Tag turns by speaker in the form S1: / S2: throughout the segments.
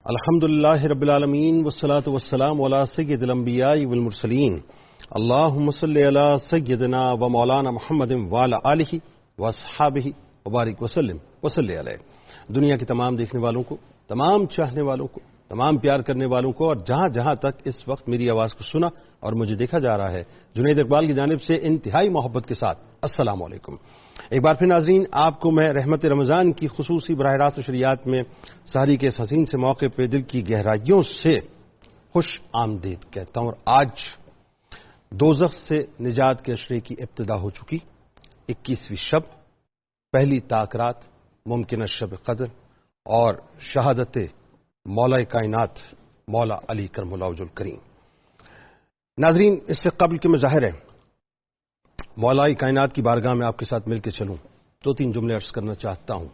S1: الحمدللہ رب العالمین والصلاة والسلام علی سید الانبیاء والمرسلین اللہم صلی علی سیدنا و مولانا محمد وعلی آلہ واصحابہ وبارک وسلم وصلی علیہ۔ دنیا کے تمام دیکھنے والوں کو، تمام چاہنے والوں کو، تمام پیار کرنے والوں کو، اور جہاں جہاں تک اس وقت میری آواز کو سنا اور مجھے دیکھا جا رہا ہے، جنید اقبال کی جانب سے انتہائی محبت کے ساتھ السلام علیکم۔ ایک بار پھر ناظرین، آپ کو میں رحمت رمضان کی خصوصی براہ راست نشریات میں سحری کے اس حسین سے موقع پہ دل کی گہرائیوں سے خوش آمدید کہتا ہوں۔ اور آج دوزخ سے نجات کے اشرے کی ابتدا ہو چکی، 21ویں شب، پہلی تاکرات، ممکنہ شب قدر اور شہادت مولا کائنات مولا علی کرم اللہ وجہ الکریم۔ ناظرین، اس سے قبل کہ میں ظاہر ہے مولا کائنات کی بارگاہ میں آپ کے ساتھ مل کے چلوں، 2-3 جملے عرض کرنا چاہتا ہوں۔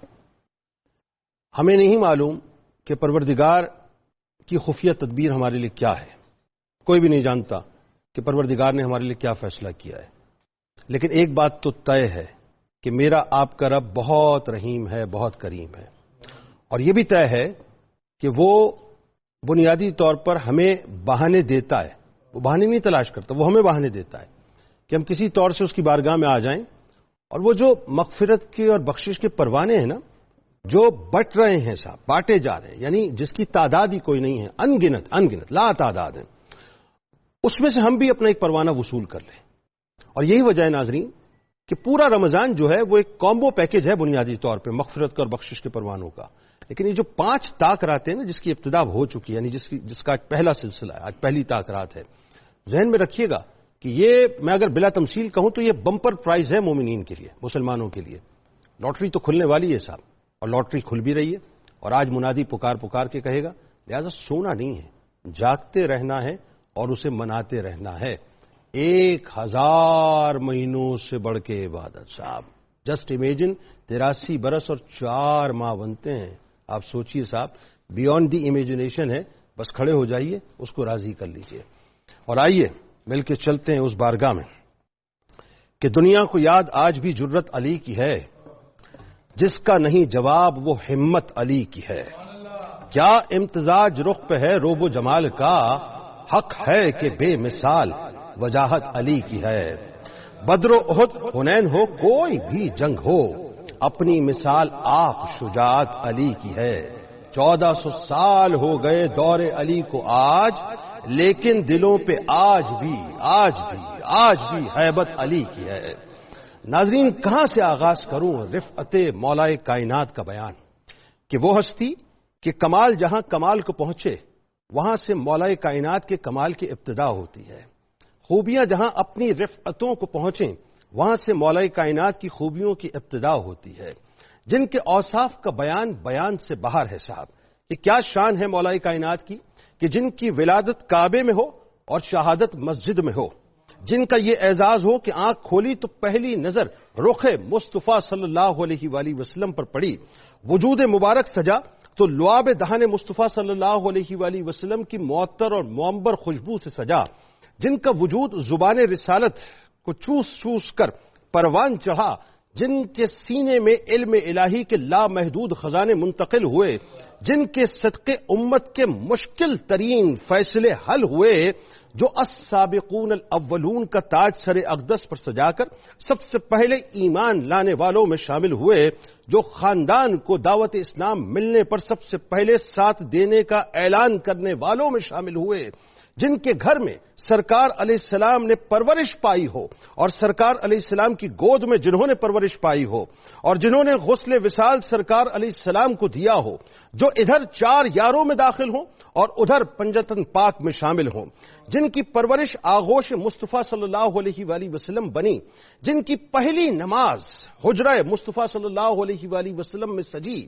S1: ہمیں نہیں معلوم کہ پروردگار کی خفیہ تدبیر ہمارے لیے کیا ہے، کوئی بھی نہیں جانتا کہ پروردگار نے ہمارے لیے کیا فیصلہ کیا ہے، لیکن ایک بات تو طے ہے کہ میرا آپ کا رب بہت رحیم ہے، بہت کریم ہے، اور یہ بھی طے ہے کہ وہ بنیادی طور پر ہمیں بہانے دیتا ہے، وہ بہانے نہیں تلاش کرتا، وہ ہمیں بہانے دیتا ہے کہ ہم کسی طور سے اس کی بارگاہ میں آ جائیں، اور وہ جو مغفرت کے اور بخشش کے پروانے ہیں نا، جو بٹ رہے ہیں صاحب، بانٹے جا رہے ہیں، یعنی جس کی تعداد ہی کوئی نہیں ہے، انگنت لا تعداد ہے، اس میں سے ہم بھی اپنا ایک پروانہ وصول کر لیں۔ اور یہی وجہ ہے ناظرین کہ پورا رمضان جو ہے وہ ایک کامبو پیکج ہے بنیادی طور پہ مغفرت کا اور بخشش کے پروانوں کا، لیکن یہ جو 5 تاکرات ہیں نا، جس کی ابتدا ہو چکی ہے، یعنی جس کا پہلا سلسلہ ہے، آج پہلی تاکرات ہے، ذہن میں رکھیے گا کہ یہ میں اگر بلا تمثیل کہوں تو یہ بمپر پرائز ہے مومنین کے لیے، مسلمانوں کے لیے۔ لاٹری تو کھلنے والی ہے صاحب، اور لاٹری کھل بھی رہی ہے، اور آج منادی پکار کے کہے گا، لہذا سونا نہیں ہے، جاگتے رہنا ہے اور اسے مناتے رہنا ہے۔ 1000 مہینوں سے بڑھ کے عبادت صاحب، جسٹ امیجن 83 برس اور 4 ماہ بنتے ہیں۔ آپ سوچئے صاحب، بیونڈ دی امیجنیشن ہے، بس کھڑے ہو جائیے، اس کو راضی کر لیجئے، اور آئیے مل کے چلتے ہیں اس بارگاہ میں کہ دنیا کو یاد آج بھی جرت علی کی ہے، جس کا نہیں جواب وہ ہمت علی کی ہے۔ کیا امتزاج رخ پہ ہے روب و جمال کا، حق ہے کہ بے مثال وجاہت علی کی ہے۔ بدر و احد حنین ہو کوئی بھی جنگ ہو، اپنی مثال آپ شجاعت علی کی ہے۔ 1400 سال ہو گئے دور علی کو آج، لیکن دلوں پہ آج بھی ہیبت علی کی ہے۔ ناظرین، کہاں سے آغاز کروں رفعت مولا کائنات کا بیان کہ وہ ہستی کہ کمال جہاں کمال کو پہنچے، وہاں سے مولا کائنات کے کمال کی ابتدا ہوتی ہے۔ خوبیاں جہاں اپنی رفعتوں کو پہنچیں، وہاں سے مولا کائنات کی خوبیوں کی ابتدا ہوتی ہے۔ جن کے اوصاف کا بیان سے باہر ہے صاحب، یہ کیا شان ہے مولا کائنات کی کہ جن کی ولادت کعبے میں ہو اور شہادت مسجد میں ہو، جن کا یہ اعزاز ہو کہ آنکھ کھولی تو پہلی نظر رخ مصطفیٰ صلی اللہ علیہ وآلہ وسلم پر پڑی، وجود مبارک سجا تو لعاب دہن مصطفیٰ صلی اللہ علیہ وآلہ وسلم کی معطر اور معمبر خوشبو سے سجا، جن کا وجود زبان رسالت کو چوس کر پروان چڑھا، جن کے سینے میں علم الہی کے لامحدود خزانے منتقل ہوئے، جن کے صدقے امت کے مشکل ترین فیصلے حل ہوئے، جو السابقون الاولون کا تاج سر اقدس پر سجا کر سب سے پہلے ایمان لانے والوں میں شامل ہوئے، جو خاندان کو دعوت اسلام ملنے پر سب سے پہلے ساتھ دینے کا اعلان کرنے والوں میں شامل ہوئے، جن کے گھر میں سرکار علیہ السلام نے پرورش پائی ہو، اور سرکار علیہ السلام کی گود میں جنہوں نے پرورش پائی ہو، اور جنہوں نے غسل وصال سرکار علیہ السلام کو دیا ہو، جو ادھر 4 یاروں میں داخل ہوں اور ادھر پنجتن پاک میں شامل ہوں، جن کی پرورش آغوش مصطفیٰ صلی اللہ علیہ وآلہ وسلم بنی، جن کی پہلی نماز حجرہ مصطفیٰ صلی اللہ علیہ وآلہ وسلم میں سجی،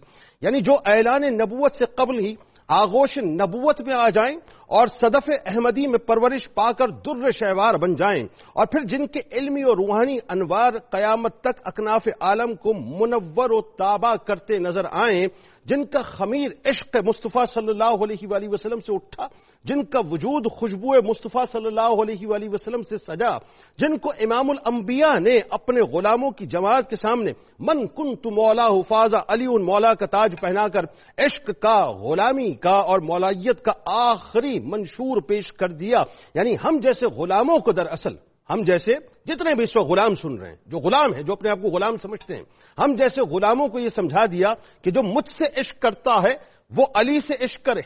S1: یعنی جو اعلان نبوت سے قبل ہی آغوش نبوت میں آ جائیں اور صدف احمدی میں پرورش پا کر در شہوار بن جائیں، اور پھر جن کے علمی اور روحانی انوار قیامت تک اکناف عالم کو منور و تابع کرتے نظر آئیں، جن کا خمیر عشق مصطفیٰ صلی اللہ علیہ وآلہ وسلم سے اٹھا، جن کا وجود خوشبو مصطفیٰ صلی اللہ علیہ وآلہ وسلم سے سجا، جن کو امام الانبیاء نے اپنے غلاموں کی جماعت کے سامنے من کنت مولا حفاظ علی مولا کا تاج پہنا کر عشق کا، غلامی کا اور مولائیت کا آخری منشور پیش کر دیا۔ یعنی ہم جیسے غلاموں کو دراصل، ہم جیسے جتنے بھی اس وقت غلام سن رہے ہیں، جو غلام ہیں، جو اپنے آپ کو غلام سمجھتے ہیں، ہم جیسے غلاموں کو یہ سمجھا دیا کہ جو مجھ سے عشق کرتا ہے وہ علی سے عشق کرے،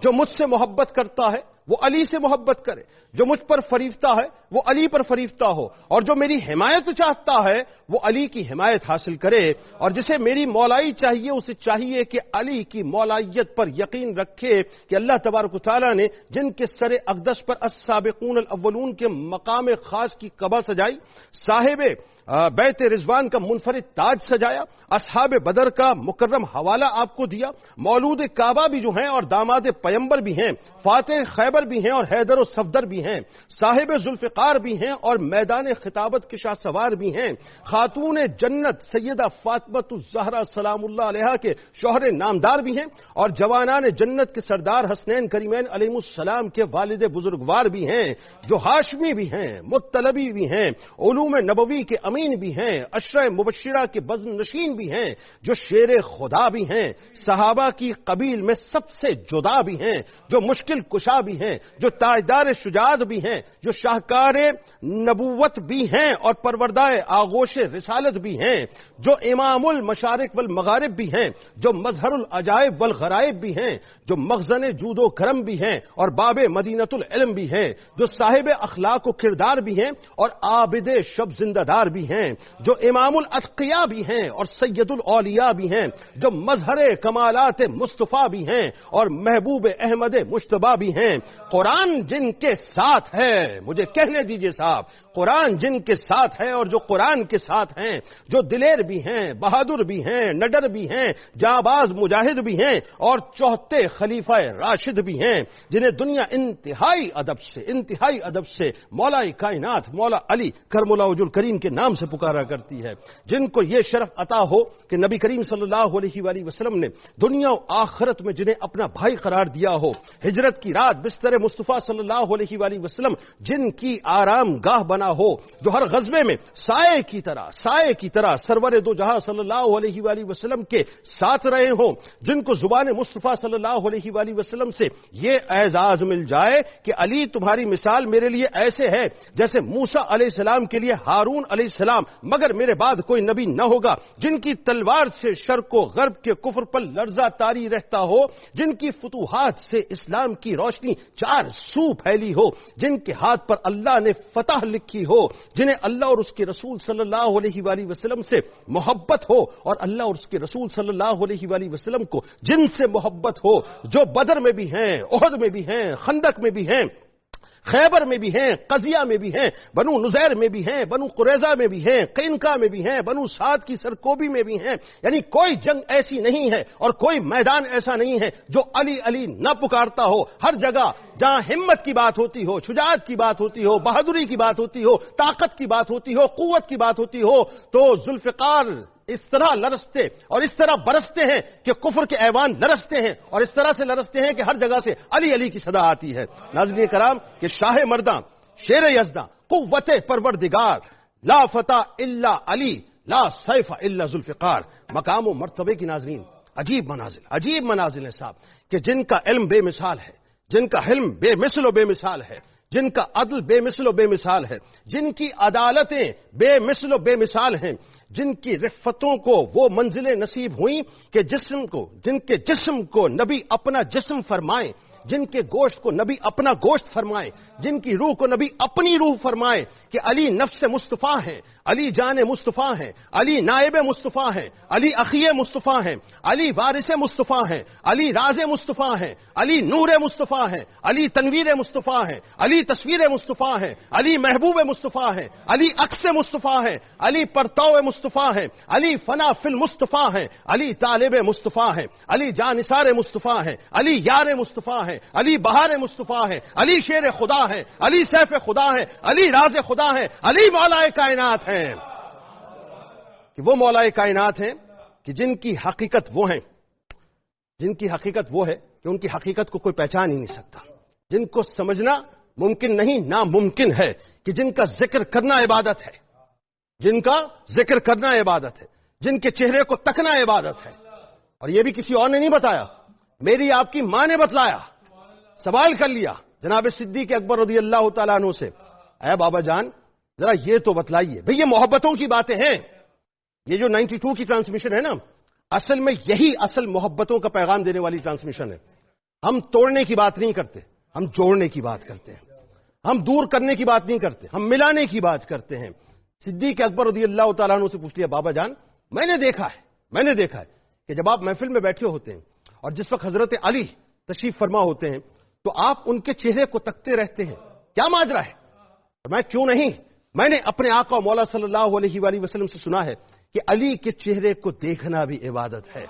S1: جو مجھ سے محبت کرتا ہے وہ علی سے محبت کرے، جو مجھ پر فریفتہ ہے وہ علی پر فریفتہ ہو، اور جو میری حمایت چاہتا ہے وہ علی کی حمایت حاصل کرے، اور جسے میری مولائی چاہیے اسے چاہیے کہ علی کی مولائیت پر یقین رکھے کہ اللہ تبارک و تعالیٰ نے جن کے سر اقدس پر السابقون الاولون کے مقام خاص کی قبا سجائی، صاحب بیت رضوان کا منفرد تاج سجایا، اصحاب بدر کا مکرم حوالہ آپ کو دیا، مولود کعبہ بھی جو ہیں اور داماد پیمبر بھی ہیں، فاتح خیبر بھی ہیں اور حیدر و صفدر بھی ہیں، صاحب ذوالفقار بھی ہیں اور میدان خطابت کے شاہ سوار بھی ہیں، خاتون جنت سیدہ فاطمۃ الزہرا سلام اللہ علیہا کے شوہر نامدار بھی ہیں، اور جوانان جنت کے سردار حسنین کریمین علیہ السلام کے والد بزرگوار بھی ہیں، جو ہاشمی بھی ہیں، مطلبی بھی ہیں، علوم نبوی کے امین بھی ہیں، عشرہ مبشرہ کے بزم نشین بھی ہیں، جو شیر خدا بھی ہیں، صحابہ کی قبیل میں سب سے جدا بھی ہیں، جو مشکل کشا بھی ہیں، جو تاجدار شجاعت بھی ہیں، جو شاہکار نبوت بھی ہیں اور پروردہ آغوش رسالت بھی ہیں، جو امام المشارق والمغارب بھی ہیں، جو مظہر العجائب والغرائب بھی ہیں، جو مخزن جود و کرم بھی ہیں اور باب مدینۃ العلم بھی ہیں، جو صاحب اخلاق و کردار بھی ہیں اور عابد شب زندہ دار بھی ہیں، جو امام الاتقیاء بھی ہیں اور سید الاولیاء بھی ہیں، جو مظہر کمالات مصطفیٰ بھی ہیں اور محبوب احمد مجتبیٰ بھی ہیں۔ قرآن جن کے ساتھ ہے، مجھے کہنے دیجئے صاحب، قرآن جن کے ساتھ ہے اور جو قرآن کے ساتھ ہیں، جو دلیر بھی ہیں، بہادر بھی ہیں، نڈر بھی ہیں، جانباز مجاہد بھی ہیں اور چوہتے خلیفہ راشد بھی ہیں، جنہیں دنیا انتہائی ادب سے مولا کائنات مولا علی کرم اللہ وجہ الکریم کے نام سے پکارا کرتی ہے، جن کو یہ شرف عطا ہو کہ نبی کریم صلی اللہ علیہ وآلہ وسلم نے دنیا و آخرت میں جنہیں اپنا بھائی قرار دیا ہو، ہجرت کی رات بستر مصطفیٰ صلی اللہ علیہ وآلہ وسلم جن کی آرام گاہ بنا ہو، جو ہر غزوے میں سائے کی طرح سرور دو جہاں صلی اللہ علیہ وآلہ وسلم کے ساتھ رہے ہوں، جن کو زبان مصطفیٰ صلی اللہ علیہ وآلہ وسلم سے یہ اعزاز مل جائے کہ علی تمہاری مثال میرے لیے ایسے ہے جیسے موسیٰ علیہ السلام کے لیے ہارون علیہ السلام، مگر میرے بعد کوئی نبی نہ ہوگا، جن کی تلوار سے شرق و غرب کے کفر پر لرزہ طاری رہتا ہو، جن کی فتوحات سے اسلام کی روشنی چار سو پھیلی ہو، جن کے ہاتھ پر اللہ نے فتح لکھی ہو، جنہیں اللہ اور اس کے رسول صلی اللہ علیہ وآلہ وسلم سے محبت ہو اور اللہ اور اس کے رسول صلی اللہ علیہ وآلہ وسلم کو جن سے محبت ہو، جو بدر میں بھی ہیں، احد میں بھی ہیں، خندق میں بھی ہیں، خیبر میں بھی ہیں، قضیہ میں بھی ہیں، بنو نذیر میں بھی ہیں، بنو قریظہ میں بھی ہیں، قینقاع میں بھی ہیں، بنو سعد کی سرکوبی میں بھی ہیں۔ یعنی کوئی جنگ ایسی نہیں ہے اور کوئی میدان ایسا نہیں ہے جو علی علی نہ پکارتا ہو۔ ہر جگہ جہاں ہمت کی بات ہوتی ہو، شجاعت کی بات ہوتی ہو، بہادری کی بات ہوتی ہو، طاقت کی بات ہوتی ہو، قوت کی بات ہوتی ہو، تو ذوالفقار اس طرح لرزتے اور اس طرح برستے ہیں کہ کفر کے ایوان لرزتے ہیں، اور اس طرح سے لرزتے ہیں کہ ہر جگہ سے علی علی کی صدا آتی ہے۔ ناظرین کرام، کہ شاہ مرداں، شیر یزداں، قوت پروردگار، لا فتح الا علی، لا سیف الا ذوالفقار، مقام و مرتبے کی ناظرین عجیب منازل ہیں صاحب، کہ جن کا علم بے مثال ہے، جن کا حلم بے مثل و بے مثال ہے، جن کا عدل بے مثل و بے مثال ہے، جن کی عدالتیں بے مثل و بے مثال ہیں، جن کی رفتوں کو وہ منزلیں نصیب ہوئیں کہ جن کے جسم کو نبی اپنا جسم فرمائیں، جن کے گوشت کو نبی اپنا گوشت فرمائے، جن کی روح کو نبی اپنی روح فرمائے، کہ علی نفس مصطفیٰ ہیں، علی جان مصطفیٰ ہیں، علی نائب مصطفیٰ ہیں، علی اخی مصطفیٰ ہیں، علی وارث مصطفیٰ ہیں، علی راز مصطفیٰ ہیں، علی نور مصطفیٰ ہیں، علی تنویر مصطفیٰ ہیں، علی تصویر مصطفیٰ ہیں، علی محبوب مصطفیٰ ہیں، علی عکس مصطفیٰ ہیں، علی پرتو مصطفیٰ ہیں، علی فنا فی المصطفیٰ ہیں، علی طالب مصطفیٰ ہیں، علی جانثار مصطفیٰ ہیں، علی یار مصطفیٰ ہیں، علی بہار مصطفیٰ ہیں، علی شیر خدا ہیں، علی سیف خدا ہیں، علی راز خدا ہیں، علی مولا کائنات ہیں۔ کہ وہ مولا کائنات ہیں کہ جن کی حقیقت وہ ہیں، جن کی حقیقت وہ ہے کہ ان کی حقیقت کو کوئی پہچان ہی نہیں سکتا، جن کو سمجھنا ممکن نہیں ناممکن ہے، کہ جن کا ذکر کرنا عبادت ہے، جن کا ذکر کرنا عبادت ہے، جن کے چہرے کو تکنا عبادت ہے۔ اور یہ بھی کسی اور نے نہیں بتایا، میری آپ کی ماں نے بتلایا۔ سوال کر لیا جناب صدیق اکبر رضی اللہ تعالیٰ عنہ سے، اے بابا جان ذرا یہ تو بتلائیے، بھئی یہ محبتوں کی باتیں ہیں، یہ جو 92 کی ٹرانسمیشن ہے نا، اصل میں یہی اصل محبتوں کا پیغام دینے والی ٹرانسمیشن ہے۔ ہم توڑنے کی بات نہیں کرتے، ہم جوڑنے کی بات کرتے ہیں، ہم دور کرنے کی بات نہیں کرتے، ہم ملانے کی بات کرتے ہیں۔ صدیق اکبر رضی اللہ تعالیٰ عنہ سے پوچھ لیا، بابا جان میں نے دیکھا ہے کہ جب آپ محفل میں بیٹھے ہوتے ہیں اور جس وقت حضرت علی تشریف فرما ہوتے ہیں تو آپ ان کے چہرے کو تکتے رہتے ہیں، کیا ماجرا ہے؟ میں کیوں نہیں، میں نے اپنے آقا مولا صلی اللہ علیہ وآلہ وسلم سے سنا ہے کہ علی کے چہرے کو دیکھنا بھی عبادت ہے،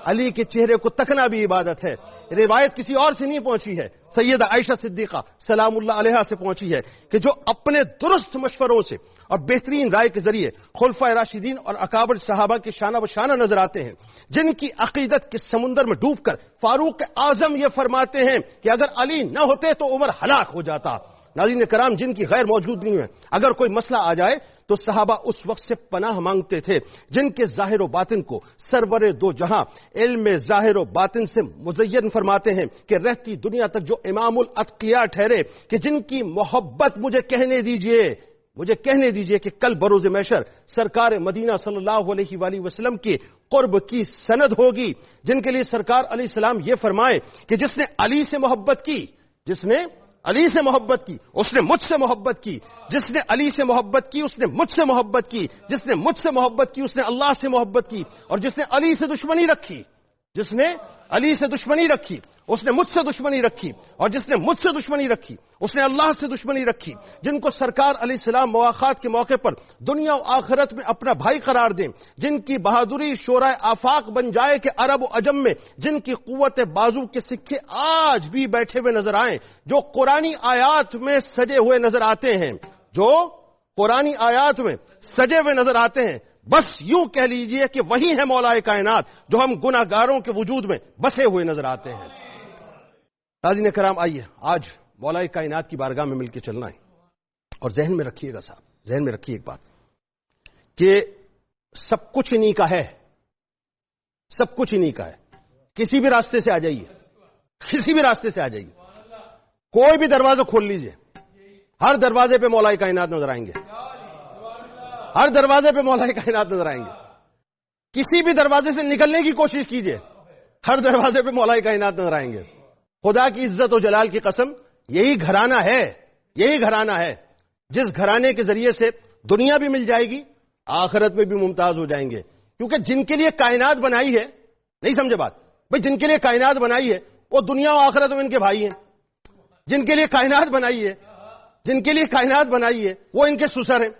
S1: علی کے چہرے کو تکنا بھی عبادت ہے۔ روایت کسی اور سے نہیں پہنچی ہے، سیدہ عائشہ صدیقہ سلام اللہ علیہا سے پہنچی ہے کہ جو اپنے درست مشوروں سے اور بہترین رائے کے ذریعے خلفائے راشدین اور اکابر صحابہ کے شانہ بشانہ نظر آتے ہیں، جن کی عقیدت کے سمندر میں ڈوب کر فاروق اعظم یہ فرماتے ہیں کہ اگر علی نہ ہوتے تو عمر ہلاک ہو جاتا۔ ناظرین کرام، جن کی غیر موجودگی میں اگر کوئی مسئلہ آ جائے تو صحابہ اس وقت سے پناہ مانگتے تھے، جن کے ظاہر و باطن کو سرور دو جہاں علم ظاہر و باطن سے مزین فرماتے ہیں کہ رہتی دنیا تک جو امام الاتقیاء ٹھہرے، کہ جن کی محبت مجھے کہنے دیجئے کہ کل بروز محشر سرکار مدینہ صلی اللہ علیہ وآلہ وسلم کے قرب کی سند ہوگی، جن کے لیے سرکار علیہ السلام یہ فرمائے کہ جس نے علی سے محبت کی، جس نے علی سے محبت کی اس نے مجھ سے محبت کی، جس نے علی سے محبت کی اس نے مجھ سے محبت کی، جس نے مجھ سے محبت کی اس نے اللہ سے محبت کی، اور جس نے علی سے دشمنی رکھی، جس نے علی سے دشمنی رکھی اس نے مجھ سے دشمنی رکھی، اور جس نے مجھ سے دشمنی رکھی اس نے اللہ سے دشمنی رکھی۔ جن کو سرکار علیہ السلام مواخات کے موقع پر دنیا و آخرت میں اپنا بھائی قرار دیں، جن کی بہادری شورائے آفاق بن جائے کہ عرب و عجم میں جن کی قوت بازو کے سکے آج بھی بیٹھے ہوئے نظر آئیں، جو قرآنی آیات میں سجے ہوئے نظر آتے ہیں، جو قرآنی آیات میں سجے ہوئے نظر آتے ہیں، بس یوں کہہ لیجئے کہ وہی ہے مولا کائنات جو ہم گناہ گاروں کے وجود میں بسے ہوئے نظر آتے ہیں۔ ناظرین کرام، آئیے آج مولا کائنات کی بارگاہ میں مل کے چلنا ہے، اور ذہن میں رکھیے گا صاحب، ذہن میں رکھیے ایک بات کہ سب کچھ انہی کا ہے، سب کچھ انہی کا ہے۔ کسی بھی راستے سے آ جائیے، کسی بھی راستے سے آ جائیے، کوئی بھی دروازہ کھول لیجئے، ہر دروازے پہ مولا کائنات نظر آئیں گے، ہر دروازے پہ مولا کائنات نظر آئیں گے۔ کسی بھی دروازے سے نکلنے کی کوشش کیجئے، ہر دروازے پہ مولا کائنات نظر آئیں گے۔ خدا کی عزت و جلال کی قسم، یہی گھرانہ ہے، یہی گھرانہ ہے جس گھرانے کے ذریعے سے دنیا بھی مل جائے گی، آخرت میں بھی ممتاز ہو جائیں گے۔ کیونکہ جن کے لیے کائنات بنائی ہے، نہیں سمجھے بات بھئی، جن کے لیے کائنات بنائی ہے وہ دنیا و آخرت میں ان کے بھائی ہیں، جن کے لیے کائنات بنائی ہے، جن کے لیے کائنات بنائی ہے وہ ان کے سسر ہیں۔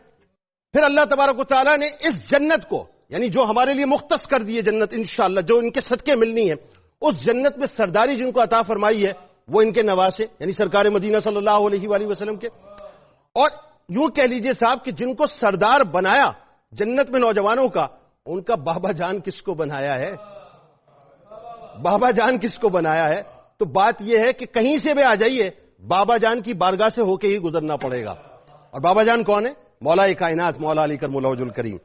S1: پھر اللہ تبارک و تعالیٰ نے اس جنت کو، یعنی جو ہمارے لیے مختص کر دی ہے جنت انشاءاللہ، جو ان کے صدقے ملنی ہے، اس جنت میں سرداری جن کو عطا فرمائی ہے وہ ان کے نواسے، یعنی سرکار مدینہ صلی اللہ علیہ وآلہ وسلم کے۔ اور یوں کہہ لیجئے صاحب کہ جن کو سردار بنایا جنت میں نوجوانوں کا، ان کا بابا جان کس کو بنایا ہے؟ بابا جان کس کو بنایا ہے؟ تو بات یہ ہے کہ کہیں سے بھی آ جائیے، بابا جان کی بارگاہ سے ہو کے ہی گزرنا پڑے گا۔ اور بابا جان کون ہے؟ مولا کائنات، مولا علی کرم اللہ وجہ الکریم۔